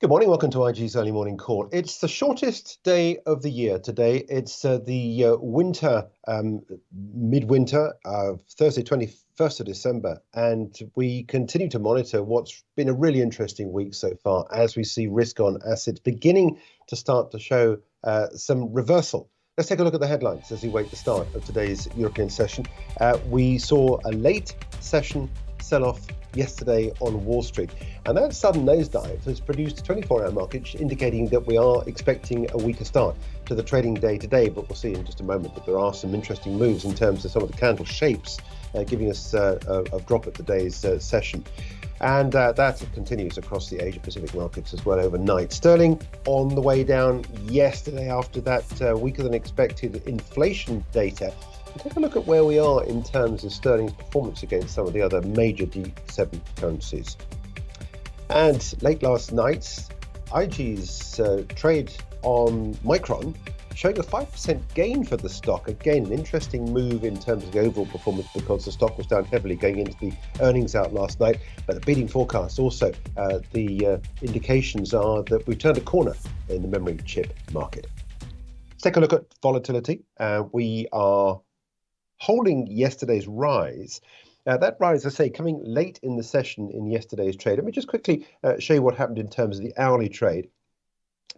Good morning, welcome to IG's early morning call. It's the shortest day of the year today. It's the winter, midwinter, Thursday, 21st of December. And we continue to monitor what's been a really interesting week so far as we see risk on assets beginning to start to show some reversal. Let's take a look at the headlines as we wait the start of today's European session. We saw a late session sell-off yesterday on Wall Street, and that sudden nosedive has produced a 24-hour market indicating that we are expecting a weaker start to the trading day today, but we'll see in just a moment that there are some interesting moves in terms of some of the candle shapes giving us a drop at today's session. And that continues across the Asia-Pacific markets as well overnight. Sterling on the way down yesterday after that weaker than expected inflation data. Take a look at where we are in terms of sterling's performance against some of the other major D7 currencies. And late last night, IG's trade on Micron showing a 5% gain for the stock. Again, an interesting move in terms of the overall performance because the stock was down heavily going into the earnings out last night, but the beating forecast also, the indications are that we've turned a corner in the memory chip market. Let's take a look at volatility. We are holding yesterday's rise. That rise, I say, coming late in the session in yesterday's trade. Let me just quickly show you what happened in terms of the hourly trade,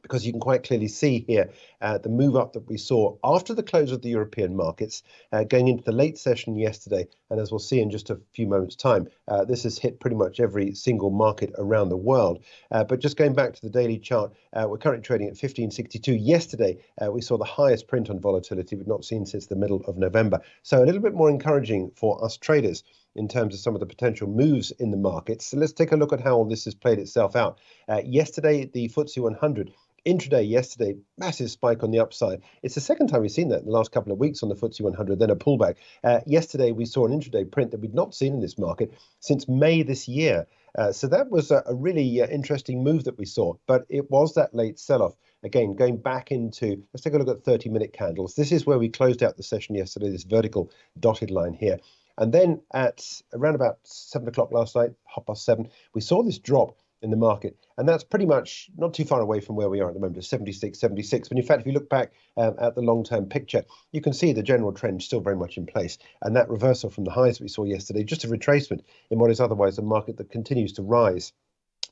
because you can quite clearly see here the move up that we saw after the close of the European markets going into the late session yesterday. And as we'll see in just a few moments' time, this has hit pretty much every single market around the world. But just going back to the daily chart, we're currently trading at 1562. Yesterday, we saw the highest print on volatility we've not seen since the middle of November. So a little bit more encouraging for us traders in terms of some of the potential moves in the markets. So let's take a look at how all this has played itself out. Yesterday, the FTSE 100 intraday yesterday, massive spike on the upside. It's the second time we've seen that in the last couple of weeks on the FTSE 100, then a pullback. Yesterday, we saw an intraday print that we'd not seen in this market since May this year. So that was a really interesting move that we saw, but it was that late sell-off. Again, going back into, let's take a look at 30-minute candles. This is where we closed out the session yesterday, this vertical dotted line here. And then at around about 7 o'clock last night, 7:30, we saw this drop in the market. And that's pretty much not too far away from where we are at the moment, 76, 76. But in fact, if you look back at the long-term picture, you can see the general trend still very much in place. And that reversal from the highs we saw yesterday, just a retracement in what is otherwise a market that continues to rise.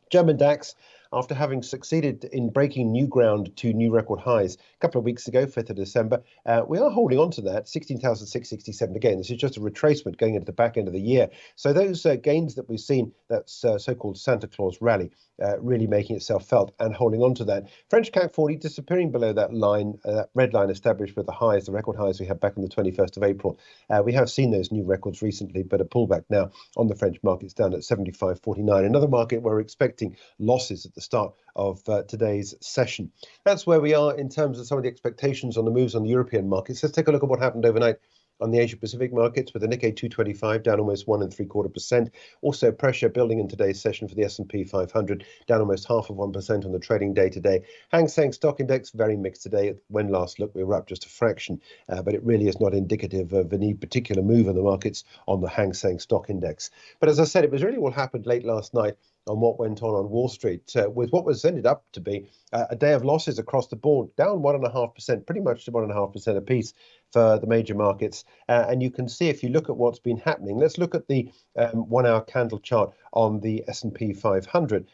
German DAX, after having succeeded in breaking new ground to new record highs a couple of weeks ago, 5th of December, we are holding on to that, 16,667. Again, this is just a retracement going into the back end of the year. So those gains that we've seen, that so-called Santa Claus rally, really making itself felt and holding on to that. French CAC 40 disappearing below that line, that red line established with the highs, the record highs we had back on the 21st of April. We have seen those new records recently, but a pullback now on the French markets down at 75.49. Another market where we're expecting losses at the start of today's session. That's where we are in terms of some of the expectations on the moves on the European markets. Let's take a look at what happened overnight on the Asia-Pacific markets, with the Nikkei 225 down almost 1.75%. Also pressure building in today's session for the S&P 500, down almost 0.5% on the trading day today. Hang Seng Stock Index, very mixed today. When last looked, we were up just a fraction, but it really is not indicative of any particular move in the markets on the Hang Seng Stock Index. But as I said, it was really what happened late last night on what went on Wall Street, with what was ended up to be a day of losses across the board, down 1.5%, pretty much to 1.5% apiece for the major markets. And you can see if you look at what's been happening. Let's look at the 1-hour candle chart on the S&P 500.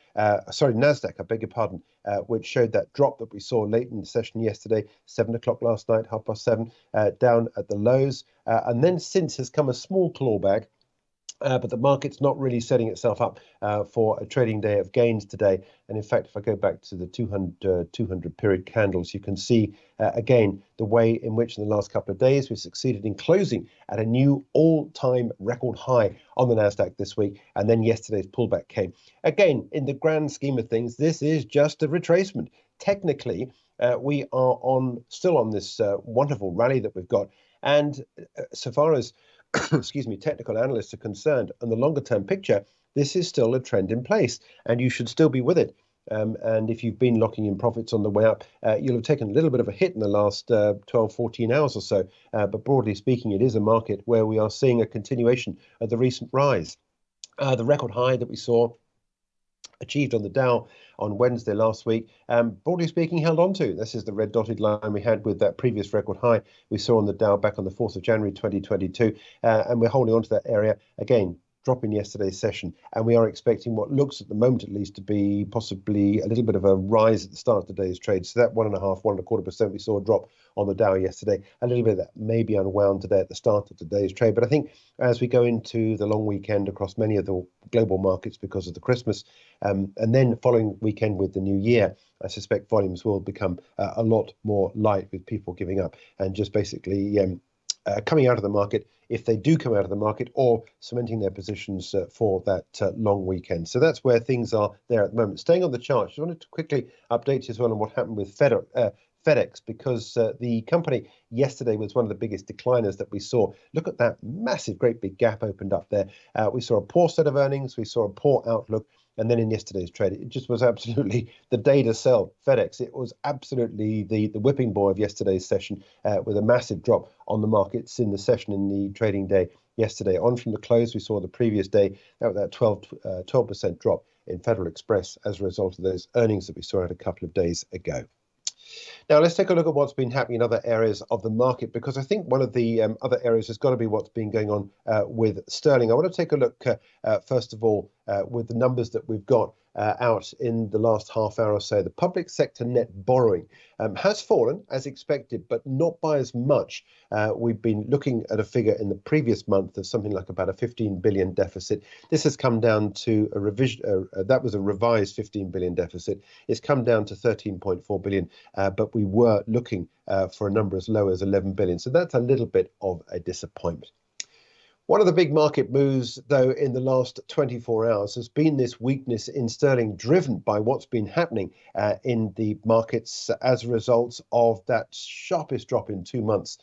Sorry, Nasdaq, I beg your pardon, which showed that drop that we saw late in the session yesterday, 7 o'clock last night, 7:30, down at the lows, and then since has come a small clawback. But the market's not really setting itself up for a trading day of gains today. And in fact, if I go back to the 200 period candles, you can see again the way in which in the last couple of days we've succeeded in closing at a new all-time record high on the Nasdaq this week. And then yesterday's pullback came. Again, in the grand scheme of things, this is just a retracement. Technically, we are still on this wonderful rally that we've got. And so far as excuse me, technical analysts are concerned, and the longer term picture, this is still a trend in place, and you should still be with it. And if you've been locking in profits on the way up, you'll have taken a little bit of a hit in the last 12, 14 hours or so. But broadly speaking, it is a market where we are seeing a continuation of the recent rise. The record high that we saw achieved on the Dow on Wednesday last week, broadly speaking, held on to. This is the red dotted line we had with that previous record high we saw on the Dow back on the 4th of January 2022, and we're holding on to that area again, dropping yesterday's session, and we are expecting what looks at the moment at least to be possibly a little bit of a rise at the start of today's trade. So that 1.25% we saw a drop on the Dow yesterday, a little bit of that may be unwound today at the start of today's trade. But I think as we go into the long weekend across many of the global markets because of the Christmas, and then following weekend with the new year, I suspect volumes will become a lot more light, with people giving up and just basically coming out of the market, if they do come out of the market, or cementing their positions for that long weekend. So that's where things are there at the moment. Staying on the chart, just wanted to quickly update you as well on what happened with FedEx, because the company yesterday was one of the biggest decliners that we saw. Look at that massive, great big gap opened up there. We saw a poor set of earnings, we saw a poor outlook, and then in yesterday's trade, it just was absolutely the day to sell FedEx. It was absolutely the whipping boy of yesterday's session, with a massive drop on the markets in the session in the trading day yesterday. On from the close, we saw the previous day, that 12% drop in Federal Express as a result of those earnings that we saw a couple of days ago. Now, let's take a look at what's been happening in other areas of the market, because I think one of the other areas has got to be what's been going on with sterling. I want to take a look, first of all, with the numbers that we've got out in the last half hour or so. The public sector net borrowing has fallen as expected, but not by as much. We've been looking at a figure in the previous month of something like about a 15 billion deficit. This has come down to a revision. That was a revised 15 billion deficit. It's come down to 13.4 billion, but we were looking for a number as low as 11 billion. So that's a little bit of a disappointment. One of the big market moves, though, in the last 24 hours has been this weakness in sterling, driven by what's been happening in the markets as a result of that sharpest drop in 2 months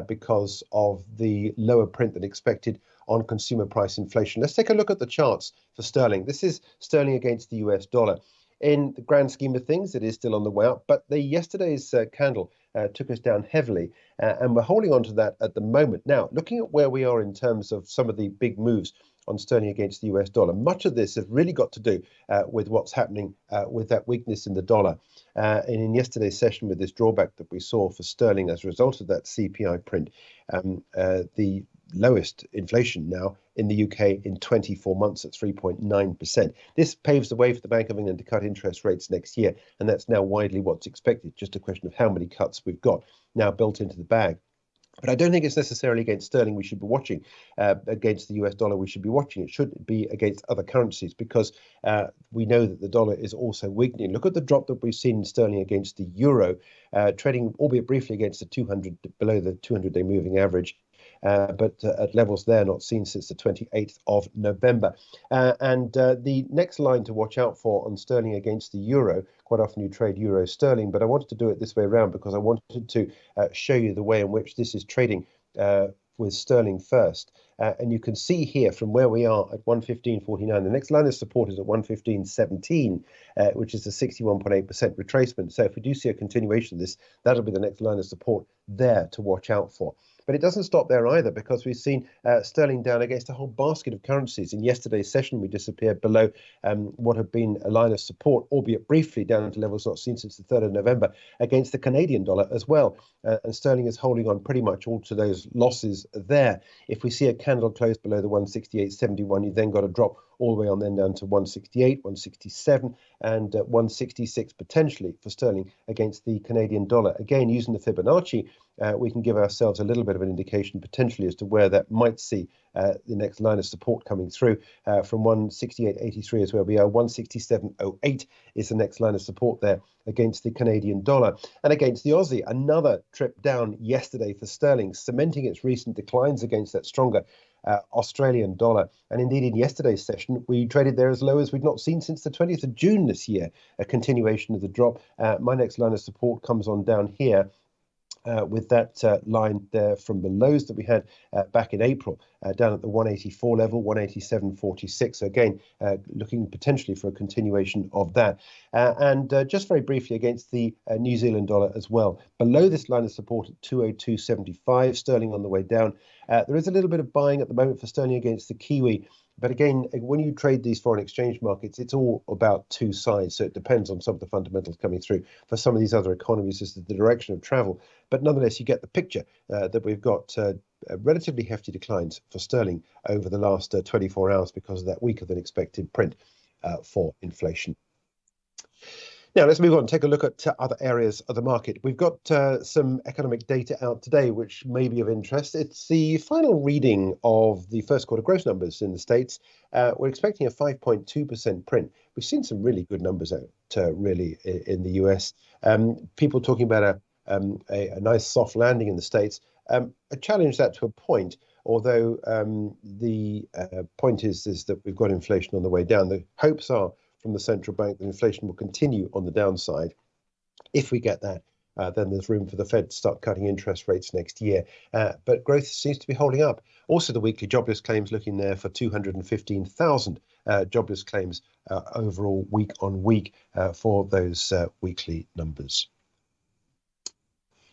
because of the lower print than expected on consumer price inflation. Let's take a look at the charts for sterling. This is sterling against the US dollar. In the grand scheme of things, it is still on the way up, but yesterday's candle took us down heavily, and we're holding on to that at the moment. Now, looking at where we are in terms of some of the big moves on sterling against the US dollar, much of this has really got to do with what's happening with that weakness in the dollar. And in yesterday's session, with this drawback that we saw for sterling as a result of that CPI print, the lowest inflation now in the UK in 24 months at 3.9%. This paves the way for the Bank of England to cut interest rates next year, and that's now widely what's expected. Just a question of how many cuts we've got now built into the bag. But I don't think it's necessarily against sterling we should be watching. Against the US dollar we should be watching. It should be against other currencies, because we know that the dollar is also weakening. Look at the drop that we've seen in sterling against the euro, trading, albeit briefly, against the 200, below the 200-day moving average. But at levels there not seen since the 28th of November. And the next line to watch out for on sterling against the euro, quite often you trade euro sterling, but I wanted to do it this way around because I wanted to show you the way in which this is trading with sterling first. And you can see here from where we are at 115.49, the next line of support is at 115.17, which is a 61.8% retracement. So if we do see a continuation of this, that'll be the next line of support there to watch out for. But it doesn't stop there either, because we've seen sterling down against a whole basket of currencies. In yesterday's session, we disappeared below what had been a line of support, albeit briefly, down to levels not seen since the 3rd of November, against the Canadian dollar as well. And sterling is holding on pretty much all to those losses there. If we see a candle close below the 168.71, you then got to drop all the way on then down to 168, 167, and 166 potentially for sterling against the Canadian dollar. Again, using the Fibonacci, we can give ourselves a little bit of an indication potentially as to where that might see the next line of support coming through. From 168.83 is where we are. 167.08 is the next line of support there against the Canadian dollar. And against the Aussie, another trip down yesterday for sterling, cementing its recent declines against that stronger Australian dollar. And indeed, in yesterday's session, we traded there as low as we'd not seen since the 20th of June this year, a continuation of the drop. My next line of support comes on down here. With that line there from the lows that we had back in April, down at the 184 level, 187.46. So again, looking potentially for a continuation of that. And just very briefly against the New Zealand dollar as well. Below this line of support at 202.75, sterling on the way down. There is a little bit of buying at the moment for sterling against the Kiwi. But again, when you trade these foreign exchange markets, it's all about two sides. So it depends on some of the fundamentals coming through for some of these other economies as to the direction of travel. But nonetheless, you get the picture that we've got relatively hefty declines for sterling over the last 24 hours because of that weaker than expected print for inflation. Now, let's move on and take a look at other areas of the market. We've got some economic data out today, which may be of interest. It's the final reading of the first quarter growth numbers in the States. We're expecting a 5.2% print. We've seen some really good numbers out really in the US. People talking about a nice soft landing in the States. I challenge that to a point, although the point is that we've got inflation on the way down. The hopes are from the central bank that inflation will continue on the downside. If we get that, then there's room for the Fed to start cutting interest rates next year. But growth seems to be holding up. Also, the weekly jobless claims looking there for 215,000 jobless claims overall week on week for those weekly numbers.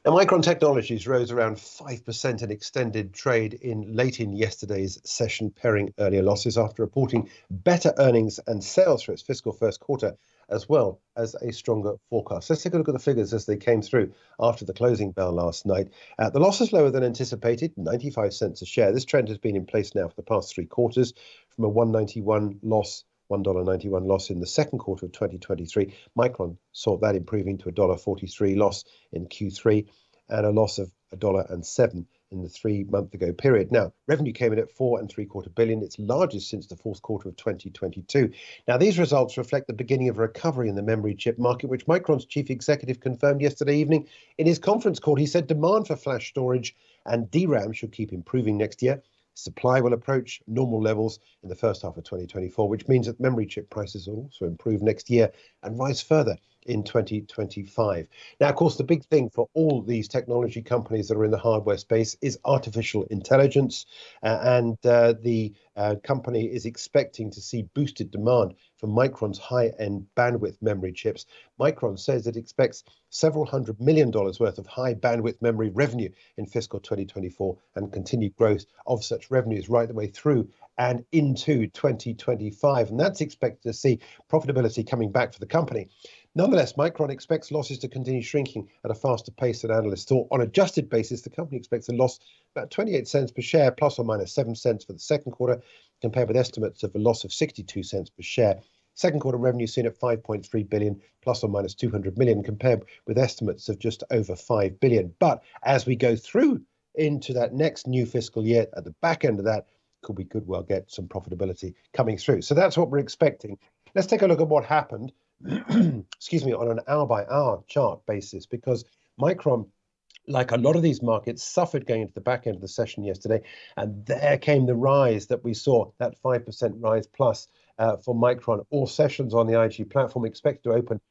Now, Micron Technologies rose around 5% in extended trade late in yesterday's session, pairing earlier losses after reporting better earnings and sales for its fiscal first quarter, as well as a stronger forecast. Let's take a look at the figures as they came through after the closing bell last night. The loss is lower than anticipated, 95 cents a share. This trend has been in place now for the past 3 quarters, from a $1.91 loss in the second quarter of 2023. Micron saw that improving to a $1.43 loss in Q3 and a loss of $1.07 in the 3-month ago period. Now, revenue came in at $4.75 billion, its largest since the fourth quarter of 2022. Now, these results reflect the beginning of a recovery in the memory chip market, which Micron's chief executive confirmed yesterday evening in his conference call. He said demand for flash storage and DRAM should keep improving next year. Supply will approach normal levels in the first half of 2024, which means that memory chip prices will also improve next year and rise further in 2025. Now, of course, the big thing for all these technology companies that are in the hardware space is artificial intelligence. And the company is expecting to see boosted demand for Micron's high-end bandwidth memory chips. Micron says it expects several $100 million worth of high bandwidth memory revenue in fiscal 2024 and continued growth of such revenues right the way through and into 2025. And that's expected to see profitability coming back for the company. Nonetheless, Micron expects losses to continue shrinking at a faster pace than analysts thought. On an adjusted basis, the company expects a loss about 28 cents per share, plus or minus 7 cents for the second quarter, compared with estimates of a loss of 62 cents per share. Second quarter revenue seen at 5.3 billion, plus or minus 200 million, compared with estimates of just over 5 billion. But as we go through into that next new fiscal year, at the back end of that, we could well get some profitability coming through. So that's what we're expecting. Let's take a look at what happened, excuse me, on an hour-by-hour chart basis, because Micron, like a lot of these markets, suffered going into the back end of the session yesterday, and there came the rise that we saw, that 5% rise plus for Micron. All sessions on the IG platform expected to open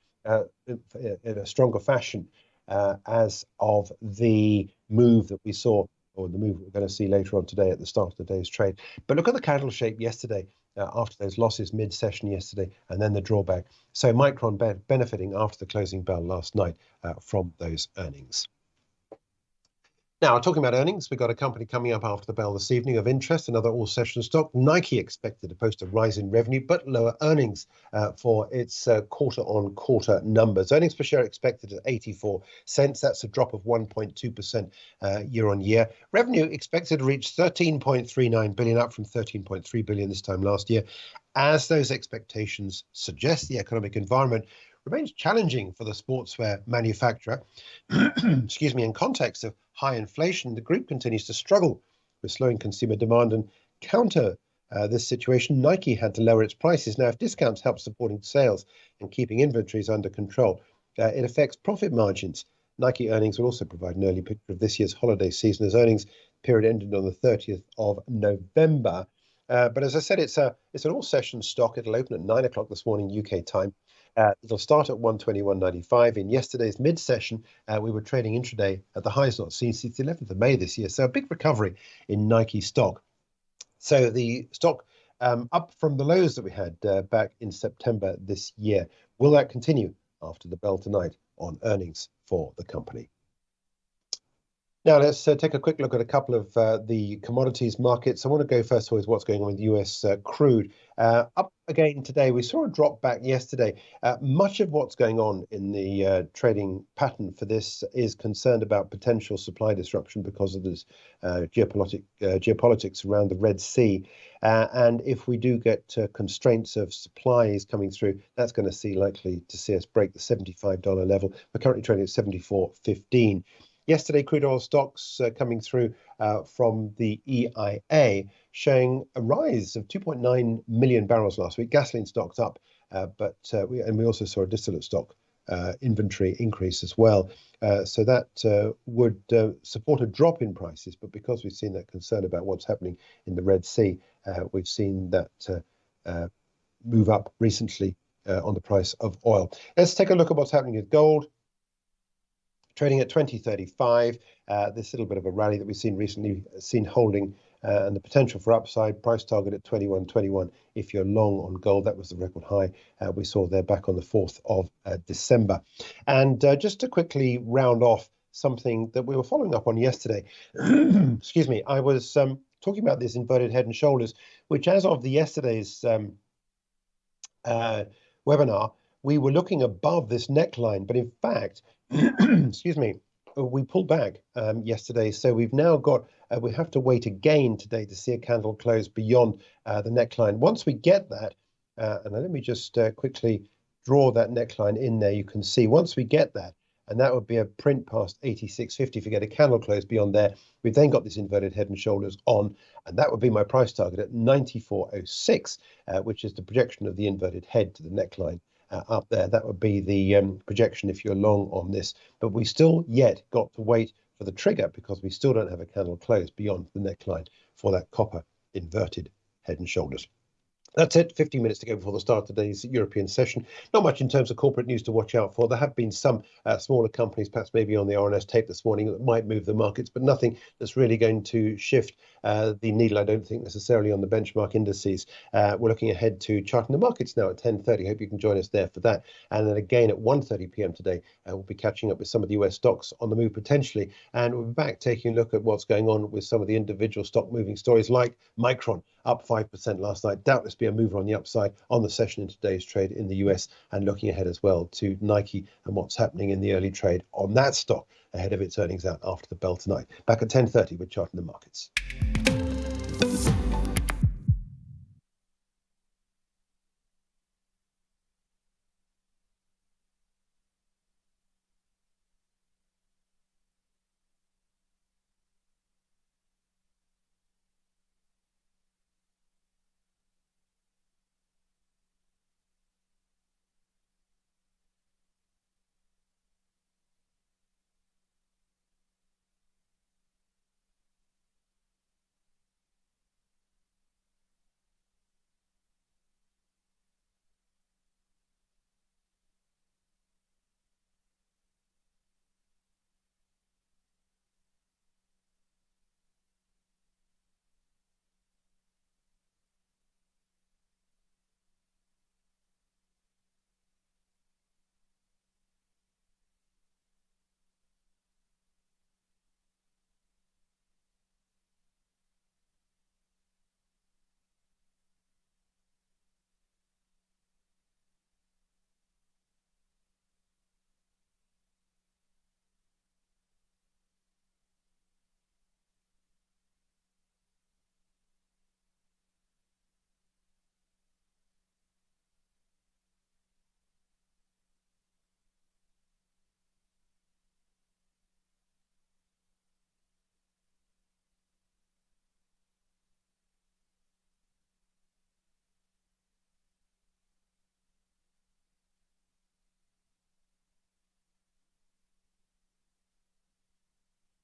in a stronger fashion as of the move that we saw, or the move we're going to see later on today at the start of the day's trade. But look at the candle shape yesterday after those losses mid-session yesterday, and then the drawback. So Micron benefiting after the closing bell last night from those earnings. Now, talking about earnings, we've got a company coming up after the bell this evening of interest, another all-session stock. Nike expected to post a rise in revenue, but lower earnings for its quarter-on-quarter numbers. Earnings per share expected at 84 cents. That's a drop of 1.2% year-on-year. Revenue expected to reach 13.39 billion, up from 13.3 billion this time last year. As those expectations suggest, the economic environment remains challenging for the sportswear manufacturer. Excuse me, in context of high inflation, the group continues to struggle with slowing consumer demand, and counter this situation, Nike had to lower its prices. Now, if discounts help supporting sales and keeping inventories under control, it affects profit margins. Nike earnings will also provide an early picture of this year's holiday season, as earnings period ended on the 30th of November. But as I said, it's an all-session stock. It'll open at 9 o'clock this morning, UK time. It'll start at 121.95. In yesterday's mid-session, we were trading intraday at the highs not seen since the 11th of May this year. So a big recovery in Nike stock. So the stock up from the lows that we had back in September this year. Will that continue after the bell tonight on earnings for the company? Now, let's take a quick look at a couple of the commodities markets. I want to go first with what's going on with US crude. Up again today. We saw a drop back yesterday. Much of what's going on in the trading pattern for this is concerned about potential supply disruption because of this geopolitics around the Red Sea. And if we do get constraints of supplies coming through, that's going to likely to see us break the $75 level. We're currently trading at 74.15. Yesterday, crude oil stocks coming through from the EIA showing a rise of 2.9 million barrels last week. Gasoline stocks up, but we also saw a distillate stock inventory increase as well. So that would support a drop in prices. But because we've seen that concern about what's happening in the Red Sea, we've seen that move up recently on the price of oil. Let's take a look at what's happening with gold. Trading at 20.35, this little bit of a rally that we've seen recently, seen holding, and the potential for upside. Price target at 21.21 if you're long on gold. That was the record high we saw there back on the 4th of December. And just to quickly round off something that we were following up on yesterday, excuse me, I was talking about this inverted head and shoulders, which as of yesterday's webinar, we were looking above this neckline, but in fact, excuse me, we pulled back yesterday. So we've now got, we have to wait again today to see a candle close beyond the neckline. Once we get that, and let me just quickly draw that neckline in there, you can see once we get that, and that would be a print past 86.50 if we get a candle close beyond there. We've then got this inverted head and shoulders on, and that would be my price target at 94.06, which is the projection of the inverted head to the neckline. Up there, that would be the projection if you're long on this, but we still yet got to wait for the trigger because we still don't have a candle close beyond the neckline for that copper inverted head and shoulders. That's it. 15 minutes to go before the start of today's European session. Not much in terms of corporate news to watch out for. There have been some smaller companies, perhaps maybe on the RNS tape this morning, that might move the markets, but nothing that's really going to shift the needle, I don't think, necessarily on the benchmark indices. We're looking ahead to charting the markets now at 10:30. Hope you can join us there for that. And then again at 1:30 p.m. today, we'll be catching up with some of the US stocks on the move potentially. And we'll be back taking a look at what's going on with some of the individual stock moving stories like Micron, up 5% last night. Doubtless be a mover on the upside on the session in today's trade in the US, and looking ahead as well to Nike and what's happening in the early trade on that stock ahead of its earnings out after the bell tonight. Back at 10:30 with Charting the Markets.